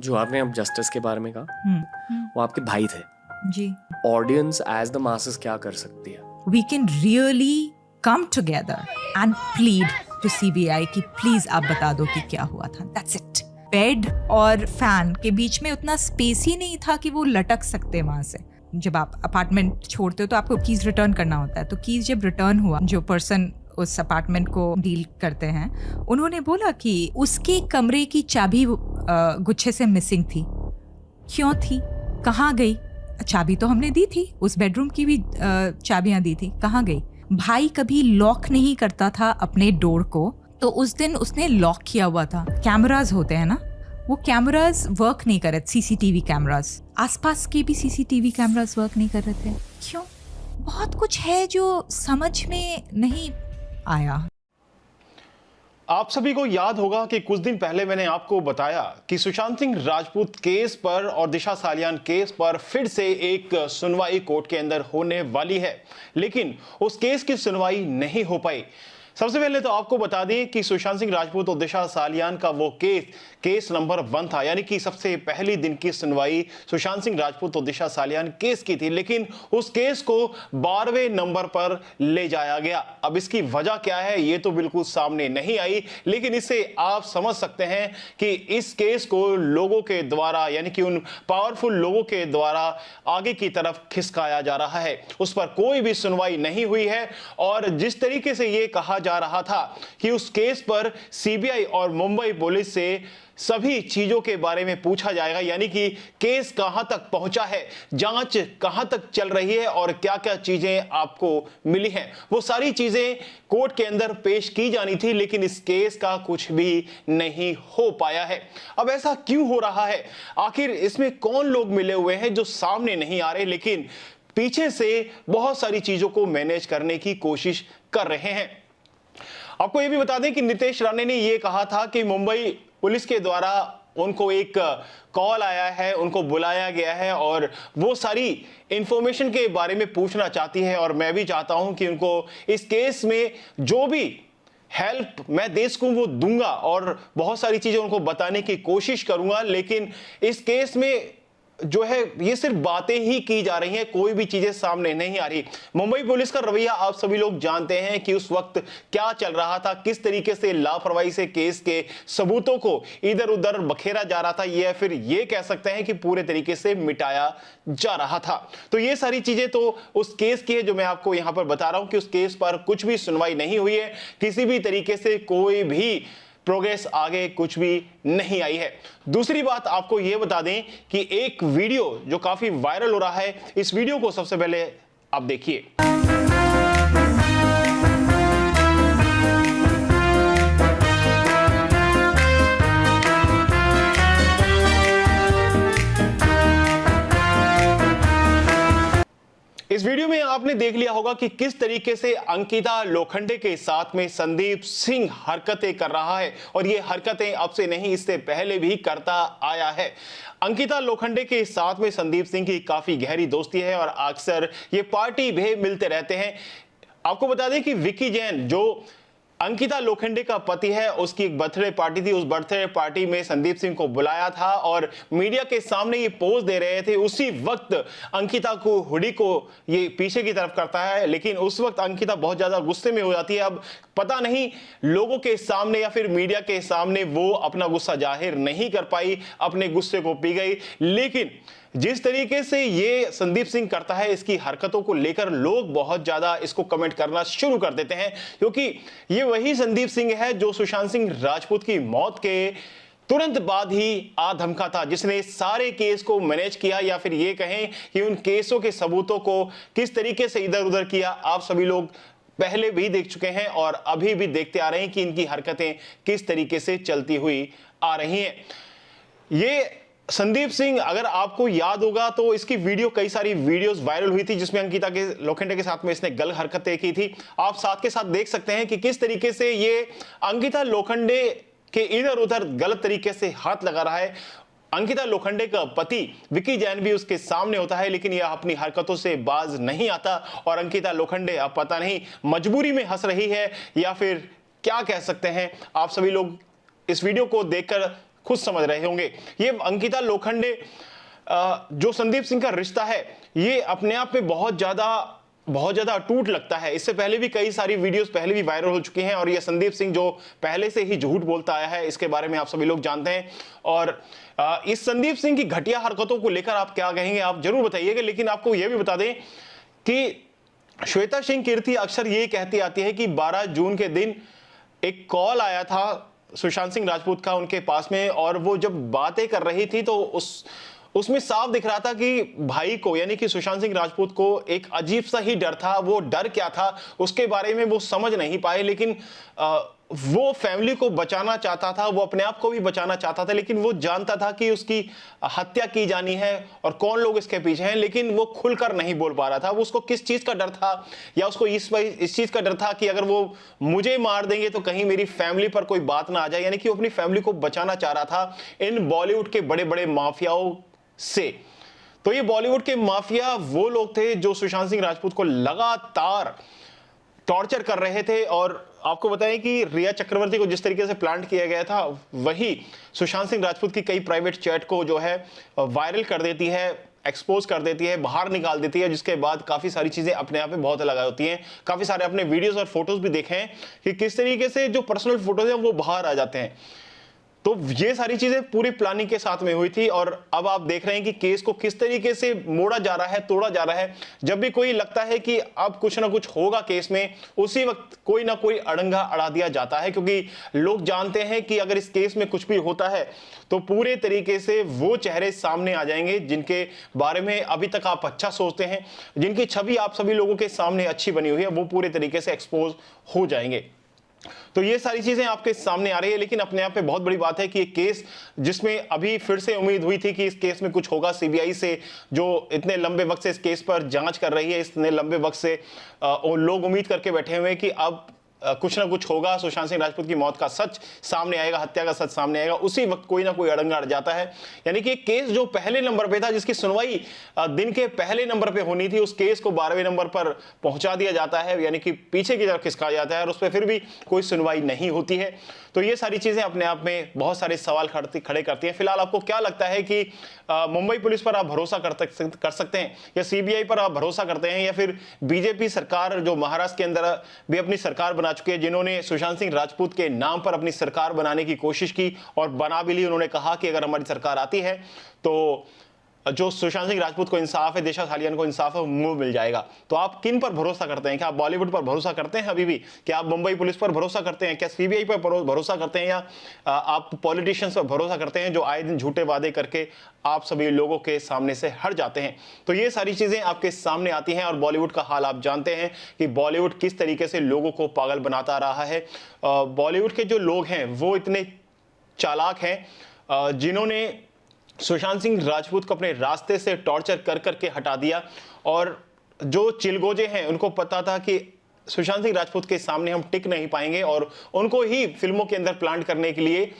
जो आपने अब जस्टिस के बारे में कहा, वो आपके भाई थे जी। ऑडियंस एज द मासेस क्या कर सकती है? We can really come together and plead to CBI कि प्लीज आप बता दो कि क्या हुआ था। That's it. बेड और फैन के बीच में उतना स्पेस ही नहीं था कि वो लटक सकते वहां से। जब आप अपार्टमेंट छोड़ते हो तो आपको कीज रिटर्न करना होता है, तो कीज जब रिटर्न हुआ, जो पर्सन उस अपार्टमेंट को डील करते हैं उन्होंने बोला कि उसके कमरे की चाबी गुच्छे से मिसिंग थी। क्यों थी, कहाँ गई? चाबी तो हमने दी थी, उस बेडरूम की भी चाबियां दी थी, कहाँ गई? भाई कभी लॉक नहीं करता था अपने डोर को, तो उस दिन उसने लॉक किया हुआ था। कैमरास होते हैं ना, वो कैमरास वर्क नहीं कर रहे, सीसीटीवी कैमरास, आसपास के भी सीसीटीवी कैमरास वर्क नहीं कर रहे थे। क्यों? बहुत कुछ है जो समझ में नहीं आया। आप सभी को याद होगा कि कुछ दिन पहले मैंने आपको बताया कि सुशांत सिंह राजपूत केस पर और दिशा सालियान केस पर फिर से एक सुनवाई कोर्ट के अंदर होने वाली है, लेकिन उस केस की सुनवाई नहीं हो पाई। सबसे पहले तो आपको बता दें कि सुशांत सिंह राजपूत और दिशा सालियान का वो केस नंबर 1 था, यानी कि सबसे पहली दिन की सुनवाई सुशांत सिंह राजपूत और दिशा सालियान केस की थी, लेकिन उस केस को 12वें नंबर पर ले जाया गया। अब इसकी वजह क्या है ये तो बिल्कुल सामने नहीं आई, लेकिन इससे आप समझ सकते हैं कि इस केस को लोगों के द्वारा, यानी कि उन पावरफुल लोगों के द्वारा आगे की तरफ खिसकाया जा रहा है। उस पर कोई भी सुनवाई नहीं हुई है, और जिस तरीके से ये कहा जा रहा था कि उस केस पर सीबीआई और मुंबई पुलिस से सभी चीजों के बारे में पूछा जाएगा, यानी कि केस कहां तक पहुंचा है, जांच कहां तक चल रही है और क्या क्या चीजें आपको मिली हैं, वो सारी चीजें कोर्ट के अंदर पेश की जानी थी, लेकिन इस केस का कुछ भी नहीं हो पाया है। अब ऐसा क्यों हो रहा है? आखिर इसमें कौन लोग मिले हुए हैं जो सामने नहीं आ रहे, लेकिन पीछे से बहुत सारी चीजों को मैनेज करने की कोशिश कर रहे हैं? आपको यह भी बता दें कि नितेश राणे ने यह कहा था कि मुंबई पुलिस के द्वारा उनको एक कॉल आया है, उनको बुलाया गया है और वो सारी इंफॉर्मेशन के बारे में पूछना चाहती है, और मैं भी चाहता हूं कि उनको इस केस में जो भी हेल्प मैं दे सकूं वो दूंगा और बहुत सारी चीजें उनको बताने की कोशिश करूंगा। लेकिन इस केस में जो है ये सिर्फ बातें ही की जा रही हैं, कोई भी चीजें सामने नहीं आ रही। मुंबई पुलिस का रवैया आप सभी लोग जानते हैं कि उस वक्त क्या चल रहा था, किस तरीके से लापरवाही से केस के सबूतों को इधर उधर बखेरा जा रहा था, या फिर ये कह सकते हैं कि पूरे तरीके से मिटाया जा रहा था। तो ये सारी चीजें तो उस केस की है जो मैं आपको यहां पर बता रहा हूं कि उस केस पर कुछ भी सुनवाई नहीं हुई है, किसी भी तरीके से कोई भी प्रोग्रेस आगे कुछ भी नहीं आई है। दूसरी बात आपको यह बता दें कि एक वीडियो जो काफी वायरल हो रहा है, इस वीडियो को सबसे पहले आप देखिए। इस वीडियो में आपने देख लिया होगा कि किस तरीके से अंकिता लोखंडे के साथ में संदीप सिंह हरकतें कर रहा है, और ये हरकतें अब से नहीं इससे पहले भी करता आया है। अंकिता लोखंडे के साथ में संदीप सिंह की काफी गहरी दोस्ती है और अक्सर ये पार्टी भी मिलते रहते हैं। आपको बता दें कि विकी जैन जो अंकिता लोखंडे का पति है, उसकी एक बर्थडे पार्टी थी, उस बर्थडे पार्टी में संदीप सिंह को बुलाया था और मीडिया के सामने ये पोज दे रहे थे। उसी वक्त अंकिता को हुडी को ये पीछे की तरफ करता है, लेकिन उस वक्त अंकिता बहुत ज्यादा गुस्से में हो जाती है। अब पता नहीं लोगों के सामने या फिर मीडिया के सामने वो अपना गुस्सा जाहिर नहीं कर पाई, अपने गुस्से को पी गई। लेकिन जिस तरीके से ये संदीप सिंह करता है, इसकी हरकतों को लेकर लोग बहुत ज्यादा इसको कमेंट करना शुरू कर देते हैं, क्योंकि ये वही संदीप सिंह है जो सुशांत सिंह राजपूत की मौत के तुरंत बाद ही आ धमका था, जिसने सारे केस को मैनेज किया, या फिर ये कहें कि उन केसों के सबूतों को किस तरीके से इधर उधर किया। आप सभी लोग पहले भी देख चुके हैं और अभी भी देखते आ रहे हैं कि इनकी हरकतें किस तरीके से चलती हुई आ रही हैं। ये संदीप सिंह, अगर आपको याद होगा तो इसकी वीडियो, कई सारी वीडियोस वायरल हुई थी जिसमें अंकिता के लोखंडे के साथ में इसने गलत हरकतें की थी। आप साथ के साथ देख सकते हैं कि किस तरीके से ये अंकिता लोखंडे के इधर उधर गलत तरीके से हाथ लगा रहा है। अंकिता लोखंडे का पति विकी जैन भी उसके सामने होता है, लेकिन यह अपनी हरकतों से बाज नहीं आता, और अंकिता लोखंडे अब पता नहीं मजबूरी में हंस रही है या फिर क्या कह सकते हैं। आप सभी लोग इस वीडियो को देखकर खुद समझ रहे होंगे। ये अंकिता लोखंडे जो संदीप सिंह का रिश्ता है, ये अपने आप में बहुत ज्यादा अटूट लगता है। इससे पहले भी कई सारी वीडियोस पहले भी वायरल हो चुकी हैं और ये संदीप सिंह जो पहले से ही झूठ बोलता आया है, इसके बारे में आप सभी लोग जानते हैं। और इस संदीप सिंह की घटिया हरकतों को लेकर आप क्या कहेंगे, आप जरूर बताइएगा। लेकिन आपको यह भी बता दें कि श्वेता सिंह कीर्ति अक्सर ये कहती आती है कि 12 जून के दिन एक कॉल आया था सुशांत सिंह राजपूत का उनके पास में, और वो जब बातें कर रही थी तो उसमें साफ दिख रहा था कि भाई को, यानी कि सुशांत सिंह राजपूत को एक अजीब सा ही डर था। वो डर क्या था उसके बारे में वो समझ नहीं पाए, लेकिन वो फैमिली को बचाना चाहता था, वो अपने आप को भी बचाना चाहता था, लेकिन वो जानता था कि उसकी हत्या की जानी है और कौन लोग इसके पीछे हैं, लेकिन वो खुलकर नहीं बोल पा रहा था। वो उसको किस चीज का डर था, या उसको इस चीज का डर था कि अगर वो मुझे मार देंगे तो कहीं मेरी फैमिली पर कोई बात ना आ जाए, यानी कि वो अपनी फैमिली को बचाना चाह रहा था इन बॉलीवुड के बड़े बड़े माफियाओं से। तो ये बॉलीवुड के माफिया वो लोग थे जो सुशांत सिंह राजपूत को लगातार टॉर्चर कर रहे थे। और आपको बताएं कि रिया चक्रवर्ती को जिस तरीके से प्लांट किया गया था, वही सुशांत सिंह राजपूत की कई प्राइवेट चैट को जो है वायरल कर देती है, एक्सपोज कर देती है, बाहर निकाल देती है, जिसके बाद काफी सारी चीजें अपने आप में बहुत अलग होती हैं। काफी सारे अपने वीडियोस और फोटोज भी देखे हैं कि किस तरीके से जो पर्सनल फोटोज हैं वो बाहर आ जाते हैं। तो ये सारी चीजें पूरी प्लानिंग के साथ में हुई थी। और अब आप देख रहे हैं कि केस को किस तरीके से मोड़ा जा रहा है, तोड़ा जा रहा है। जब भी कोई लगता है कि अब कुछ ना कुछ होगा केस में, उसी वक्त कोई ना कोई अड़ंगा अड़ा दिया जाता है, क्योंकि लोग जानते हैं कि अगर इस केस में कुछ भी होता है तो पूरे तरीके से वो चेहरे सामने आ जाएंगे जिनके बारे में अभी तक आप अच्छा सोचते हैं, जिनकी छवि आप सभी लोगों के सामने अच्छी बनी हुई है, वो पूरे तरीके से एक्सपोज हो जाएंगे। तो ये सारी चीजें आपके सामने आ रही है। लेकिन अपने आप में बहुत बड़ी बात है कि ये केस, जिसमें अभी फिर से उम्मीद हुई थी कि इस केस में कुछ होगा, सीबीआई से जो इतने लंबे वक्त से इस केस पर जांच कर रही है, इतने लंबे वक्त से लोग उम्मीद करके बैठे हुए हैं कि अब कुछ ना कुछ होगा, सुशांत सिंह राजपूत की मौत का सच सामने आएगा, हत्या का सच सामने आएगा, उसी वक्त कोई ना कोई अड़ंगा अड़ जाता है। यानी कि केस जो पहले नंबर पे था, जिसकी सुनवाई दिन के पहले नंबर पे होनी थी, उस केस को 12वें नंबर पर पहुंचा दिया जाता है, यानी कि पीछे की तरफ खिसका जाता है और उस पर फिर भी कोई सुनवाई नहीं होती है। तो ये सारी चीजें अपने आप में बहुत सारे सवाल खड़े करती हैं। फिलहाल आपको क्या लगता है कि मुंबई पुलिस पर आप भरोसा कर सकते हैं, या सीबीआई पर आप भरोसा करते हैं, या फिर बीजेपी सरकार जो महाराष्ट्र के अंदर भी अपनी सरकार बना चुके हैं, जिन्होंने सुशांत सिंह राजपूत के नाम पर अपनी सरकार बनाने की कोशिश की और बना भी ली। उन्होंने कहा कि अगर हमारी सरकार आती है तो जो सुशांत सिंह राजपूत को इंसाफ है, दिशा सालियान को इंसाफ है, वो मिल जाएगा। तो आप किन पर भरोसा करते हैं? क्या आप बॉलीवुड पर भरोसा करते हैं अभी भी? क्या आप मुंबई पुलिस पर भरोसा करते हैं? क्या सीबीआई पर भरोसा करते हैं? या आप पॉलिटिशियंस पर भरोसा करते हैं जो आए दिन झूठे वादे करके आप सभी लोगों के सामने से हट जाते हैं? तो ये सारी चीजें आपके सामने आती हैं। और बॉलीवुड का हाल आप जानते हैं कि बॉलीवुड किस तरीके से लोगों को पागल बनाता रहा है। बॉलीवुड के जो लोग हैं वो इतने चालाक हैं जिन्होंने सुशांत सिंह राजपूत को अपने रास्ते से टॉर्चर कर करके हटा दिया। और जो चिलगोजे हैं उनको पता था कि सुशांत सिंह राजपूत के सामने हम टिक नहीं पाएंगे, और उनको ही फिल्मों के अंदर प्लांट करने के लिए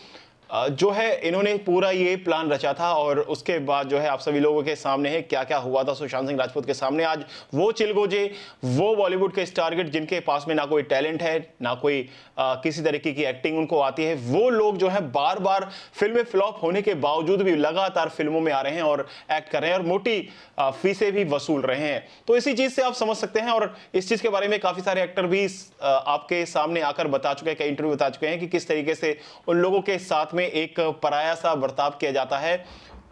जो है इन्होंने पूरा ये प्लान रचा था। और उसके बाद जो है आप सभी लोगों के सामने है क्या क्या हुआ था सुशांत सिंह राजपूत के सामने। आज वो चिलगोजे, वो बॉलीवुड के टारगेट जिनके पास में ना कोई टैलेंट है, ना कोई किसी तरीके की एक्टिंग उनको आती है, वो लोग जो है बार बार फिल्में फ्लॉप होने के बावजूद भी लगातार फिल्मों में आ रहे हैं और एक्ट कर रहे हैं और मोटी फीसें भी वसूल रहे हैं। तो इसी चीज से आप समझ सकते हैं। और इस चीज के बारे में काफी सारे एक्टर भी आपके सामने आकर बता चुके हैं, कई इंटरव्यू बता चुके हैं कि किस तरीके से उन लोगों के साथ में एक पराया सा बर्ताव किया जाता है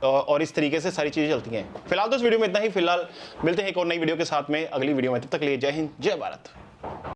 और इस तरीके से सारी चीजें चलती हैं। फिलहाल तो इस वीडियो में इतना ही। फिलहाल मिलते हैं एक और नई वीडियो के साथ में अगली वीडियो में। तब तक के लिए जय हिंद, जय भारत।